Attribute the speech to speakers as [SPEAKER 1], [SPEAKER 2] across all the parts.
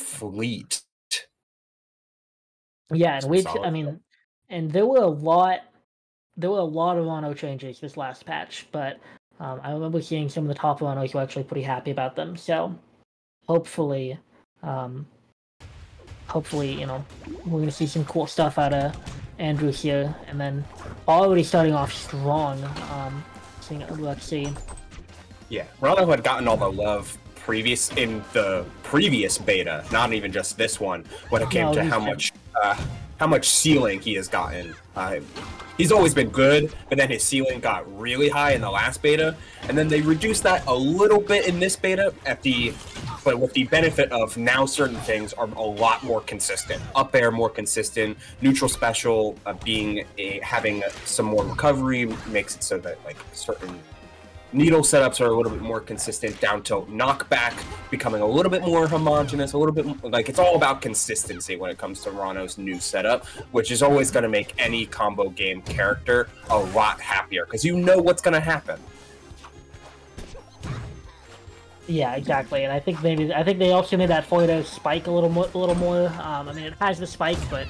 [SPEAKER 1] fleet.
[SPEAKER 2] Yeah, and I mean, and there were a lot of Ranno changes this last patch, but I remember seeing some of the top Rannos were actually pretty happy about them. So hopefully, you know, we're gonna see some cool stuff out of Androos here, and then already starting off strong. Seeing Unluxy.
[SPEAKER 1] Yeah, Ranno had gotten all the love in the previous beta, not even just this one, when it came to how much ceiling he has gotten. He's always been good, but then his ceiling got really high in the last beta, and then they reduced that a little bit in this beta but with the benefit of now certain things are a lot more consistent. Up air more consistent, neutral special having some more recovery makes it so that like certain needle setups are a little bit more consistent, down tilt knockback becoming a little bit more homogenous, a little bit like it's all about consistency when it comes to Ranno's new setup, which is always going to make any combo game character a lot happier because you know what's going to happen.
[SPEAKER 2] Yeah, exactly, and I think they also made that forward spike a little more. I mean, it has the spike, but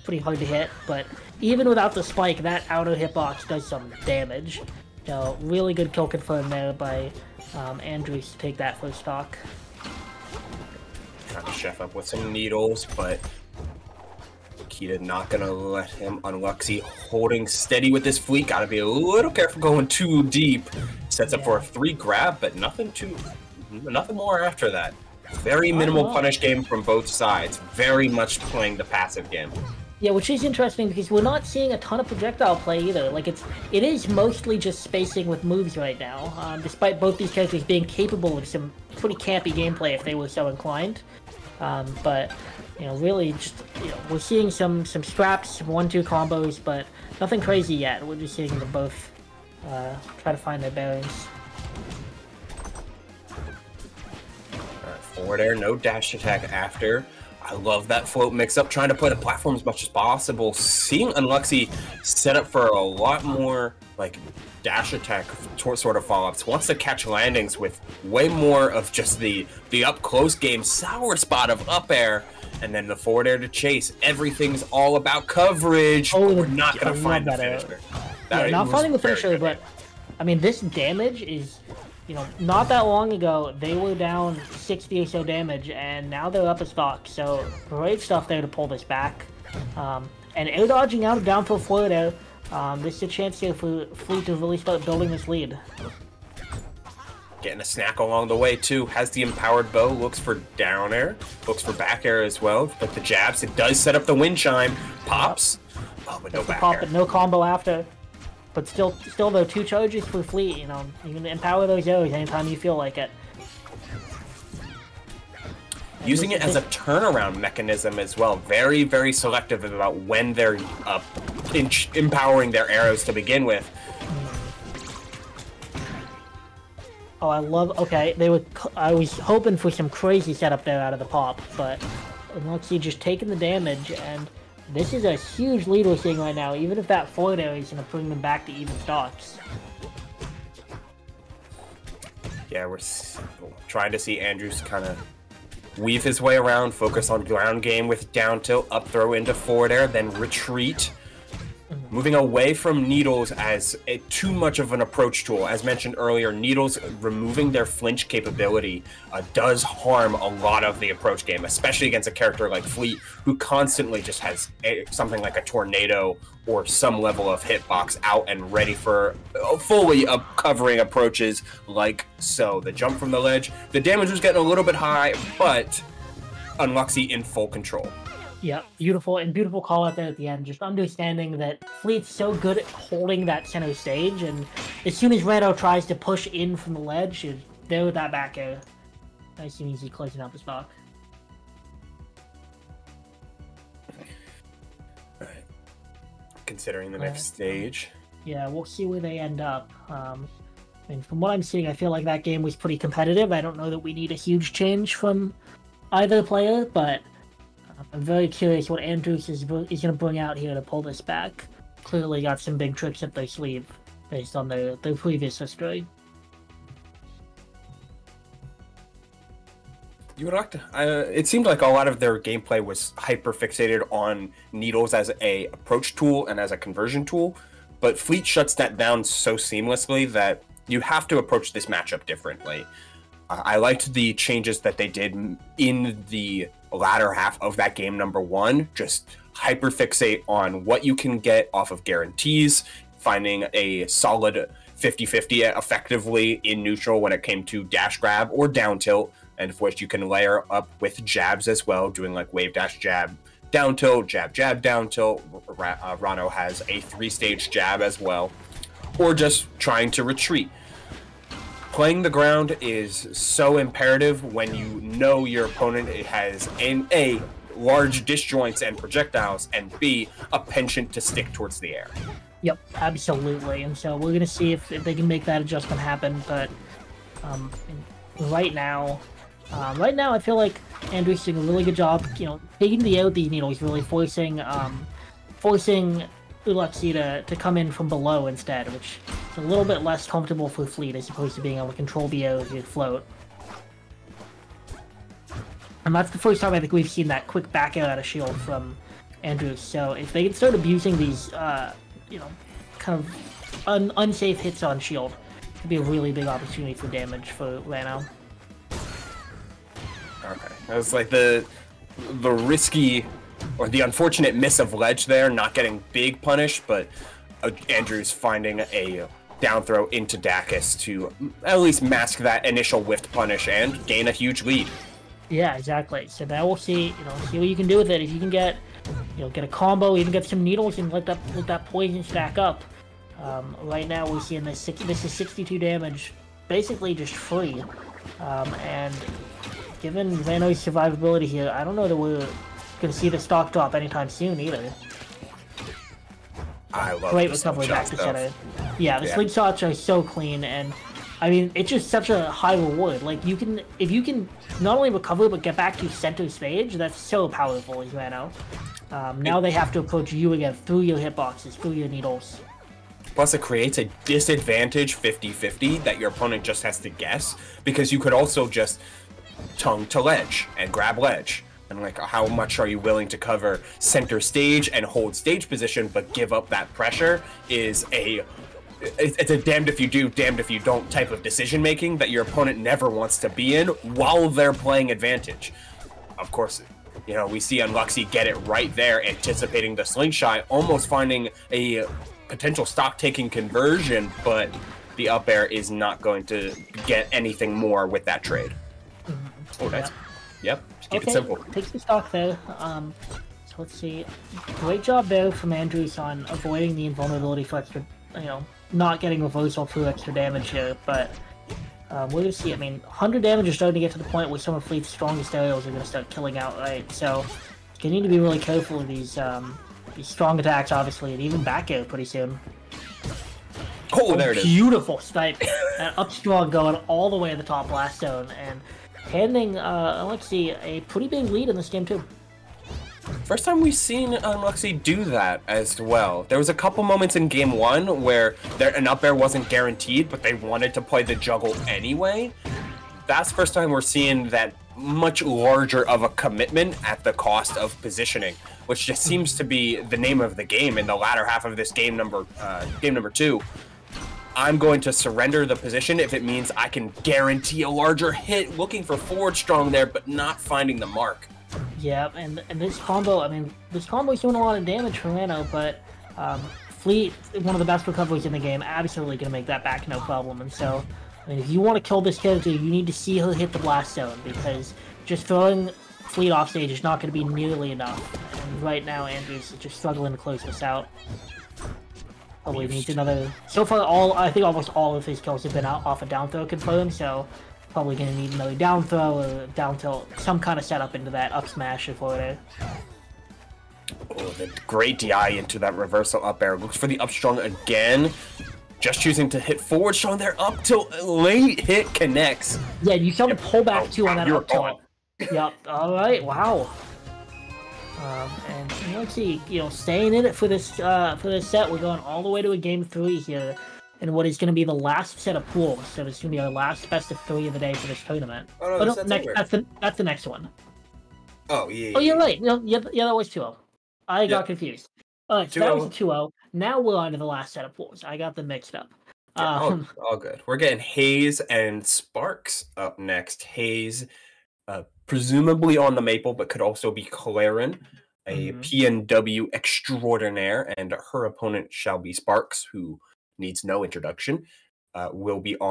[SPEAKER 2] pretty hard to hit. But even without the spike, that outer hitbox does some damage. So really good kill confirm there by Androos to take that first stock.
[SPEAKER 1] Trying to chef up with some needles, but Kita not gonna let him. Unluxy holding steady with this fleet. Gotta be a little careful going too deep. Sets up for a 3 grab, but nothing more after that. Very minimal punish game from both sides. Very much playing the passive game.
[SPEAKER 2] Yeah, which is interesting because we're not seeing a ton of projectile play either. Like it is mostly just spacing with moves right now, despite both these characters being capable of some pretty campy gameplay if they were so inclined. But you know, really, just we're seeing some scraps, some 1-2 combos, but nothing crazy yet. We're just seeing them both try to find their bearings.
[SPEAKER 1] Alright, forward air, no dash attack after. I love that float mix-up, trying to play the platform as much as possible. Seeing Unluxy set up for a lot more like dash attack sort of follow-ups. Wants to catch landings with way more of just the up-close game sour spot of up air, and then the forward air to chase. Everything's all about coverage.
[SPEAKER 2] Oh,
[SPEAKER 1] we're not going to find the finisher.
[SPEAKER 2] Not finding the finisher, but I mean, this damage is... not that long ago, they were down 60 or so damage, and now they're up a stock, so great stuff there to pull this back. And air dodging out of down for forward air, this is a chance here for Fleet to really start building this lead.
[SPEAKER 1] Getting a snack along the way, too. Has the empowered bow, looks for down air, looks for back air as well, but the jabs, it does set up the wind chime, pops, but no back air.
[SPEAKER 2] But no combo after. But still though, 2 charges for Fleet, you can empower those arrows anytime you feel like it.
[SPEAKER 1] Using it as a turnaround mechanism as well. Very, very selective about when they're empowering their arrows to begin with.
[SPEAKER 2] Oh, okay, I was hoping for some crazy setup there out of the pop, but Unluxy just taking the damage, and this is a huge lead we're seeing right now, even if that forward area is going to bring them back to even stocks.
[SPEAKER 1] Yeah, we're trying to see Androos kind of weave his way around, focus on ground game with down tilt, up throw into forward air, then retreat. Moving away from needles as too much of an approach tool. As mentioned earlier, needles removing their flinch capability does harm a lot of the approach game, especially against a character like Fleet, who constantly just has something like a tornado or some level of hitbox out and ready for fully covering approaches like so. The jump from the ledge, the damage was getting a little bit high, but Unluxy in full control.
[SPEAKER 2] Yeah, beautiful call out there at the end. Just understanding that Fleet's so good at holding that center stage, and as soon as Ranno tries to push in from the ledge, she's there with that back air. Nice and easy closing out the stock.
[SPEAKER 1] Alright. Considering the next stage.
[SPEAKER 2] Yeah, we'll see where they end up. I mean, from what I'm seeing, I feel like that game was pretty competitive. I don't know that we need a huge change from either player, but I'm very curious what Androos is going to bring out here to pull this back. Clearly got some big tricks up their sleeve based on their previous history.
[SPEAKER 1] You would like to. It seemed like a lot of their gameplay was hyper fixated on needles as a approach tool and as a conversion tool, but Fleet shuts that down so seamlessly that you have to approach this matchup differently. I liked the changes that they did in the latter half of that game number 1. Just hyper fixate on what you can get off of guarantees, finding a solid 50-50 effectively in neutral when it came to dash grab or down tilt, and of which you can layer up with jabs as well, doing like wave dash jab, down tilt, jab jab, down tilt. Ranno has a 3-stage jab as well, or just trying to retreat. Playing the ground is so imperative when you know your opponent has A, large disjoints and projectiles, and B, a penchant to stick towards the air.
[SPEAKER 2] Yep, absolutely. And so we're going to see if they can make that adjustment happen, but right now, I feel like Androos doing a really good job, taking the out these needles, really forcing Unluxy to come in from below instead, which is a little bit less comfortable for Fleet as opposed to being able to control the out and float. And that's the first time I think we've seen that quick back out of shield from Androos. So if they can start abusing these, kind of unsafe hits on shield, it'd be a really big opportunity for damage for Ranno.
[SPEAKER 1] Okay, that was like the risky or the unfortunate miss of ledge there, not getting big punish, but Androos finding a down throw into Dacus to at least mask that initial whiffed punish and gain a huge lead.
[SPEAKER 2] Yeah, exactly. So now we'll see, see what you can do with it. If you can get, get a combo, even get some needles and let that poison stack up. Right now we're seeing this is 62 damage, basically just free. And given Ranno's survivability here, I don't know that we're going to see the stock drop anytime soon either.
[SPEAKER 1] I love
[SPEAKER 2] great recovery back to center. Yeah, the slingshots are so clean, and I mean, it's just such a high reward. Like, if you can not only recover but get back to center stage, that's so powerful as Ranno. Now they have to approach you again through your hitboxes, through your needles.
[SPEAKER 1] Plus, it creates a disadvantage 50-50 that your opponent just has to guess, because you could also just tongue to ledge and grab ledge. And like, how much are you willing to cover center stage and hold stage position, but give up that pressure is it's a damned if you do, damned if you don't type of decision making that your opponent never wants to be in while they're playing advantage. Of course, we see Unluxy get it right there, anticipating the slingshot, almost finding a potential stock taking conversion, but the up air is not going to get anything more with that trade. Oh, nice. Yep, just keep it simple.
[SPEAKER 2] Takes the stock there. So let's see. Great job there from Androos on avoiding the invulnerability for extra, not getting reversal through extra damage here. But we're gonna see. I mean, 100 damage is starting to get to the point where some of Fleet's strongest aerials are gonna start killing outright. So you need to be really careful of these strong attacks, obviously, and even back air pretty soon.
[SPEAKER 1] Oh, there it is.
[SPEAKER 2] Beautiful snipe. Up strong going all the way to the top blast zone and handing Unluxy a pretty big lead in this game too.
[SPEAKER 1] First time we've seen Unluxy do that as well. There was a couple moments in game 1 where an up air wasn't guaranteed, but they wanted to play the juggle anyway. That's the first time we're seeing that much larger of a commitment at the cost of positioning, which just seems to be the name of the game in the latter half of this game number 2. I'm going to surrender the position if it means I can guarantee a larger hit, looking for forward strong there, but not finding the mark.
[SPEAKER 2] Yeah, and this combo, this combo is doing a lot of damage for Ranno, but Fleet, one of the best recoveries in the game, absolutely going to make that back no problem. And so, if you want to kill this character, you need to see her hit the blast zone, because just throwing Fleet off stage is not going to be nearly enough. And right now, Androos is just struggling to close this out. Probably needs another. So far, I think almost all of his kills have been off a down throw confirmed, so probably gonna need another down throw or down tilt, some kind of setup into that up smash before it.
[SPEAKER 1] Oh, the great DI into that reversal up air. Looks for the up strong again. Just choosing to hit forward strong there. Up tilt, late hit connects.
[SPEAKER 2] Yeah, you saw him pull back too on that up tilt. Yep. All right. Wow. And let's see, staying in it for this set. We're going all the way to a game 3 here. in what is going to be the last set of pools. So it's going to be our last best of 3 of the day for this tournament.
[SPEAKER 1] Oh, no,
[SPEAKER 2] that's the next one.
[SPEAKER 1] Oh, yeah.
[SPEAKER 2] Oh, you're right. No, yeah, that was 2-0. I got confused. All right, so that was a 2-0. Now we're on to the last set of pools. I got them mixed up.
[SPEAKER 1] Yeah, all good. We're getting Hayes and Sparks up next. Hayes, presumably on the maple, but could also be Claren, a PNW extraordinaire, and her opponent shall be Sparks, who needs no introduction. Will be on